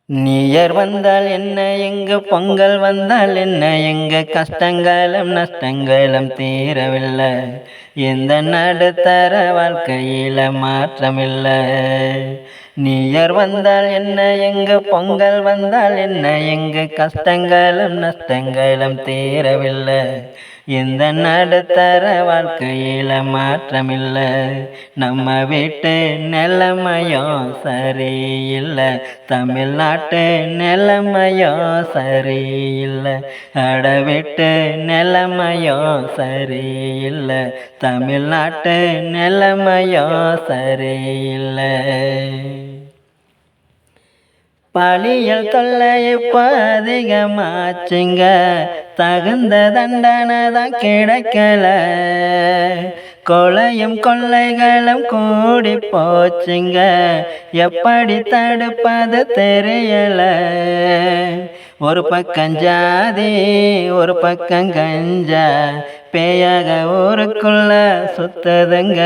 நீயர் வந்தால் என்ன எங்க பொங்கல் வந்தால் என்ன எங்க கஷ்டங்களும் நஷ்டங்களும் தீரவில்லை. எந்த நடுத்தர வாழ்க்கையில மாற்றமில்லை. நீயர் வந்தால் என்ன எங்க பொங்கல் வந்தால் என்ன எங்க கஷ்டங்களும் நஷ்டங்களும் தீரவில்லை. எந்த நடுத்தர வாழ்க்கையில மாற்றமில்லை. நம்ம வீட்டு நிலைமையும் சரியில்லை, தமிழ்நாட்டு நிலைமையும் சரியில்லை. அட வீட்டு நிலைமையும் சரியில்லை, தமிழ்நாட்டு நிலைமையும் சரியில்லை. பாலியல் தொல்லை இப்போ அதிகமாச்சுங்க, தகுந்த தண்டனை தான் கிடைக்கல. கொலையும் கொள்ளைகளும் கூடி போச்சுங்க, எப்படி தடுப்பது தெரியல. ஒரு பக்கம் ஜாதி ஒரு பக்கம் கஞ்சா, பேயாக ஊருக்குள்ள சுத்ததுங்க.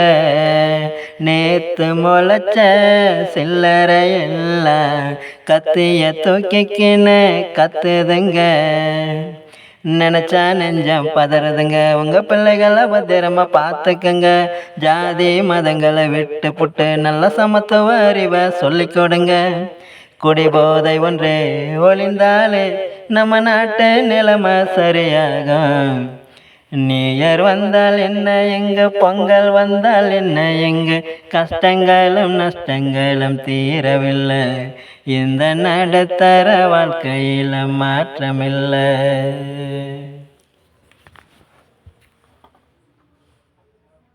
நேத்து முளைச்ச சில்லறை எல்லாம் கத்திய தூக்கிக்கின்னு கத்துதுங்க. நினைச்சா நெஞ்சம் பதறதுங்க. உங்க பிள்ளைகளை பத்திரமா பார்த்துக்குங்க. ஜாதி மதங்களை விட்டு புட்டு நல்ல சமத்துவ அறிவை சொல்லிக் கொடுங்க. குடிபோதை ஒன்று ஒளிந்தாலே நம்ம நாட்டு நிலைமை சரியாகும். நீயர் வந்தால் என்ன எங்க பொங்கல் வந்தால் என்ன எங்க கஷ்டங்களும் நஷ்டங்களும் தீரவில்லை. இந்த நடுத்தர வாழ்க்கையில மாற்றமில்லை.